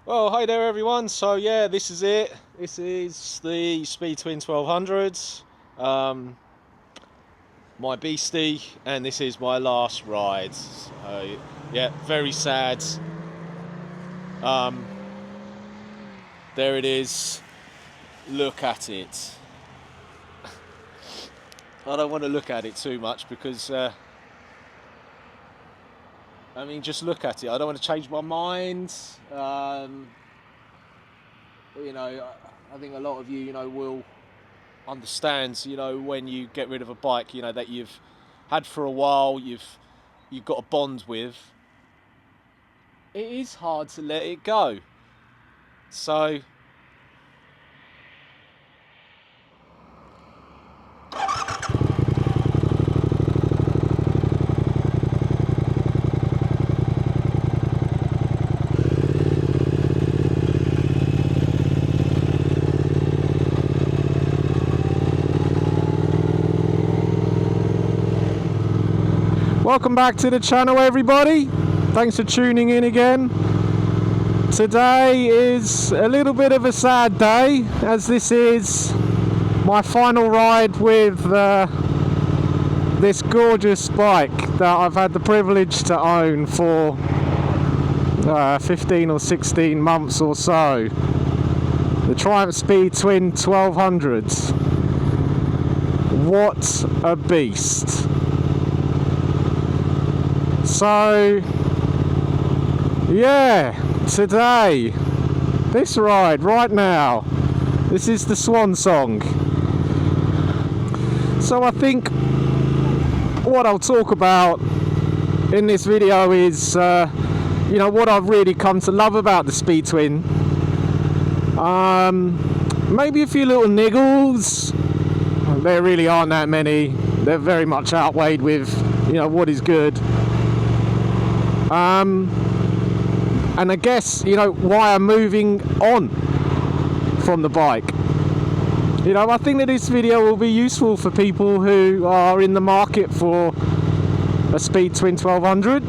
Well, hi there everyone. So yeah, this is it. This is the Speed Twin 1200s, my beastie, and this is my last ride. So yeah, very sad. Um, there it is. Look at it. I don't want to look at it too much because just look at it. I don't want to change my mind. I think a lot of you, will understand, when you get rid of a bike, that you've had for a while, you've got a bond with. It is hard to let it go. So welcome back to the channel, everybody. Thanks for tuning in again. Today is a little bit of a sad day, as this is my final ride with this gorgeous bike that I've had the privilege to own for 15 or 16 months or so. The Triumph Speed Twin 1200s. What a beast. So yeah, today, this ride right now, this is the swan song. So I think what I'll talk about in this video is what I've really come to love about the Speed Twin. Maybe a few little niggles. There really aren't that many. They're very much outweighed with what is good. And I guess why I'm moving on from the bike. I think that this video will be useful for people who are in the market for a Speed Twin 1200.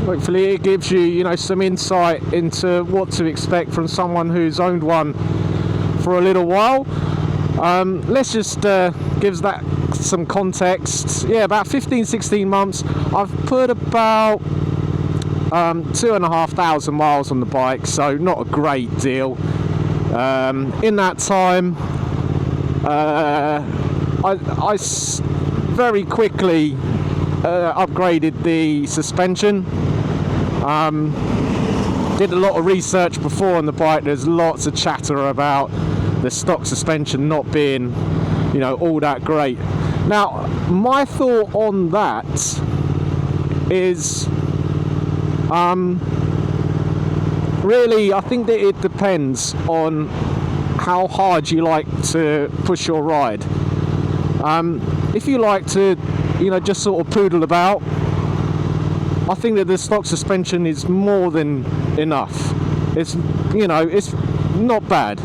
Hopefully it gives you some insight into what to expect from someone who's owned one for a little while. Let's just give that some context. Yeah, about 15-16 months. I've put about 2,500 miles on the bike, so not a great deal. In that time, I very quickly upgraded the suspension. Did a lot of research before on the bike. There's lots of chatter about the stock suspension not being all that great. Now my thought on that is really, I think that it depends on how hard you like to push your ride. If you like to just sort of poodle about, I think that the stock suspension is more than enough. It's it's not bad.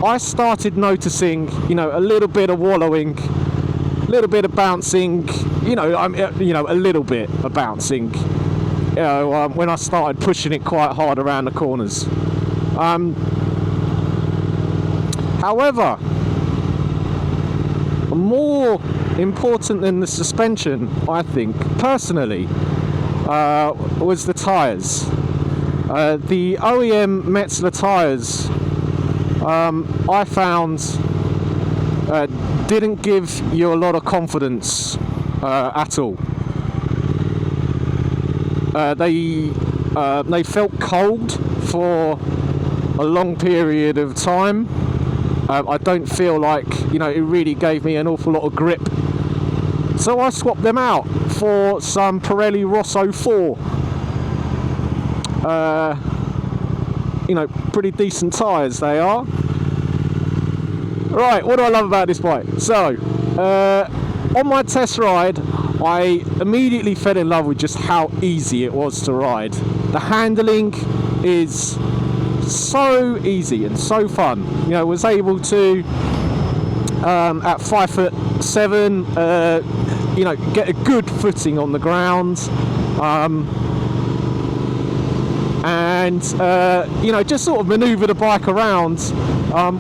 I started noticing a little bit of wallowing, a little bit of bouncing, a little bit of bouncing when I started pushing it quite hard around the corners. However, more important than the suspension, I think personally, was the tyres. The OEM Metzler tyres, I found, didn't give you a lot of confidence at all. They felt cold for a long period of time. I don't feel like it really gave me an awful lot of grip. So I swapped them out for some Pirelli Rosso 4. Pretty decent tyres they are. Right, what do I love about this bike? So, on my test ride, I immediately fell in love with just how easy it was to ride. The handling is so easy and so fun. Was able to, at 5'7", get a good footing on the ground. and you know, just sort of maneuver the bike around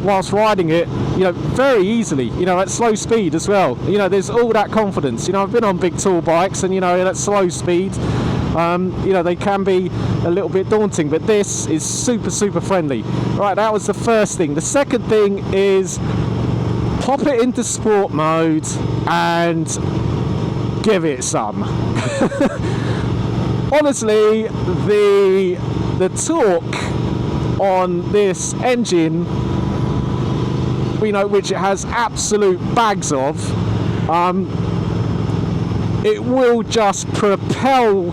whilst riding it, you know, very easily, you know, at slow speed as well. You know, there's all that confidence. You know, I've been on big tall bikes, and you know, at slow speed, you know, they can be a little bit daunting, but this is super friendly. Right, that was the first thing. The second thing is pop it into sport mode and give it some. Honestly, the torque on this engine, you know, which it has absolute bags of, it will just propel.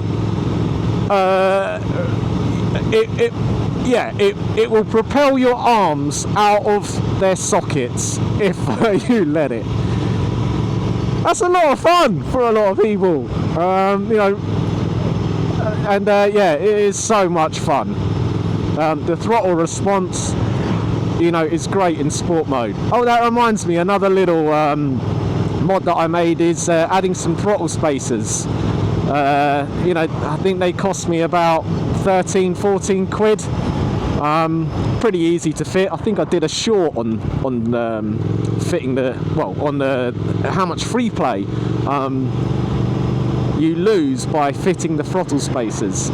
It will propel your arms out of their sockets if you let it. That's a lot of fun for a lot of people, you know, and yeah, it is so much fun. The throttle response, you know, is great in sport mode. Oh, that reminds me, another little mod that I made is adding some throttle spacers. You know, I think they cost me about 13-14 quid. Pretty easy to fit. I think I did a short on fitting on how much free play you lose by fitting the throttle spacers.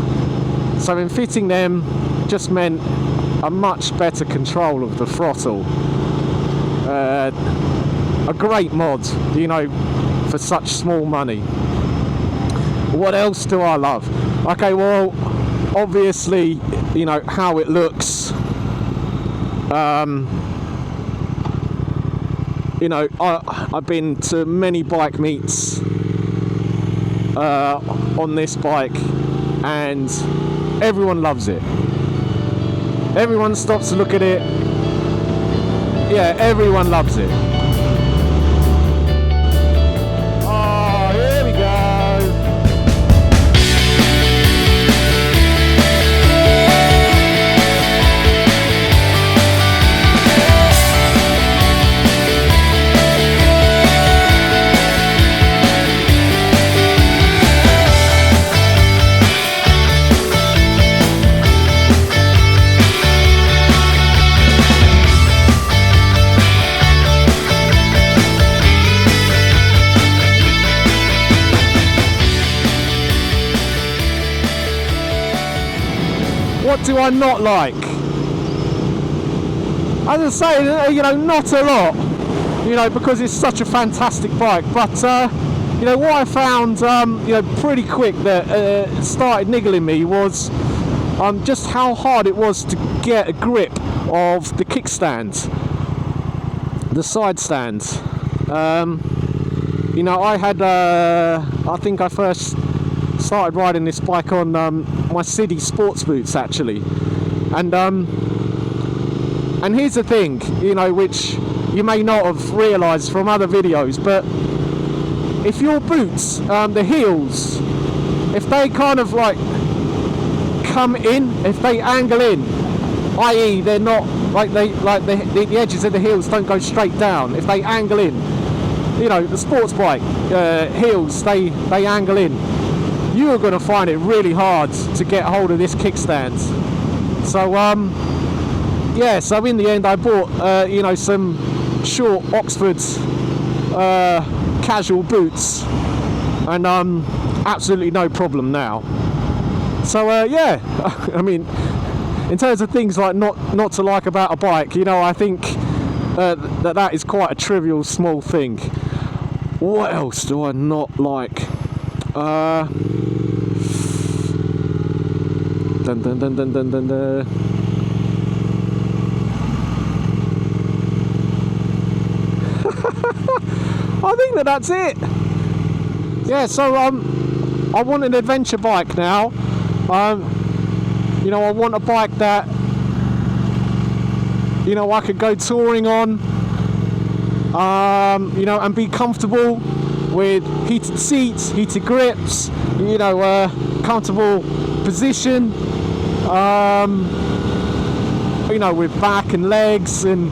So in fitting them just meant a much better control of the throttle. A great mod, you know, for such small money. What else do I love? Okay, well, obviously, you know, how it looks. You know, I've been to many bike meets on this bike, and everyone loves it. Everyone stops to look at it. Yeah, everyone loves it. Oh, here we go. What do I not like? As I say, you know, not a lot, you know, because it's such a fantastic bike. But you know, what I found, you know, pretty quick that started niggling me was just how hard it was to get a grip of the kickstand, the side stand. You know, I had, I think I first started riding this bike on my city sports boots, actually, and here's the thing, you know, which you may not have realised from other videos, but if your boots, the heels, if they kind of like come in, if they angle in, i.e. they're not like the edges of the heels don't go straight down, if they angle in, you know, the sports bike heels, they angle in, you are going to find it really hard to get hold of this kickstand. So yeah, so in the end I bought you know, some short Oxford casual boots, and absolutely no problem now. So yeah, I mean, in terms of things like not to like about a bike, you know, I think that is quite a trivial small thing. What else do I not like? Dun, dun, dun, dun, dun, dun, dun. I think that's it. Yeah, so I want an adventure bike now. You know, I want a bike that, you know, I could go touring on, you know, and be comfortable with heated seats, heated grips, you know, comfortable position, you know, with back and legs, and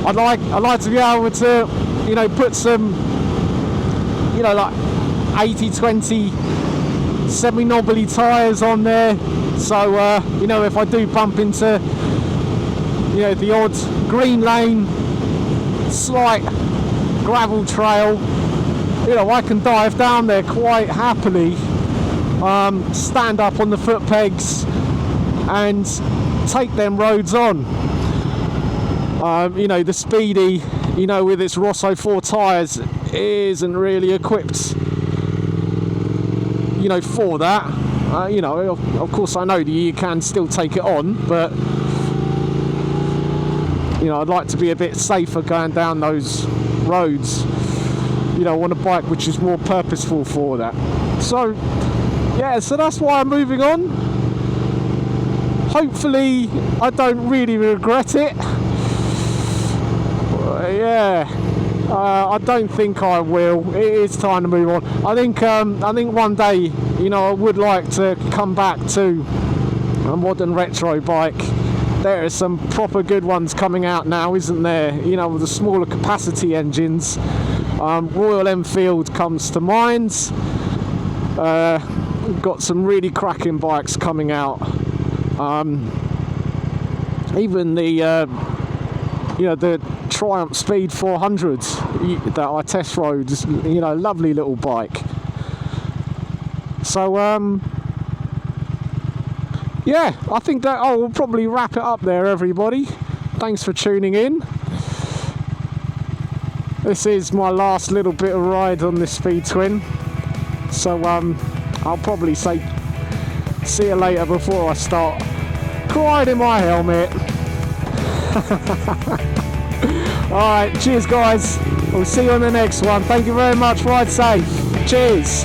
I'd like to be able to, you know, put some, you know, like 80-20 semi-knobbly tyres on there, so you know, if I do bump into, you know, the odd green lane, slight gravel trail, you know, I can dive down there quite happily, stand up on the foot pegs and take them roads on. You know, the Speedy, you know, with its Rosso 4 tyres, isn't really equipped, you know, for that. You know, of course I know that you can still take it on, but you know, I'd like to be a bit safer going down those roads, you know, on a bike which is more purposeful for that. So yeah, so that's why I'm moving on. Hopefully I don't really regret it. Yeah, I don't think I will. It is time to move on. I think one day, you know, I would like to come back to a modern retro bike. There are some proper good ones coming out now, isn't there? You know, with the smaller capacity engines. Royal Enfield comes to mind. We've got some really cracking bikes coming out. Even the you know, the Triumph Speed 400s that I test rode, you know, lovely little bike. So yeah, I think that I will probably wrap it up there, everybody. Thanks for tuning in. This is my last little bit of ride on this Speed Twin, so I'll probably say see you later before I start crying in my helmet. Alright, cheers guys, we'll see you on the next one. Thank you very much, ride safe, cheers.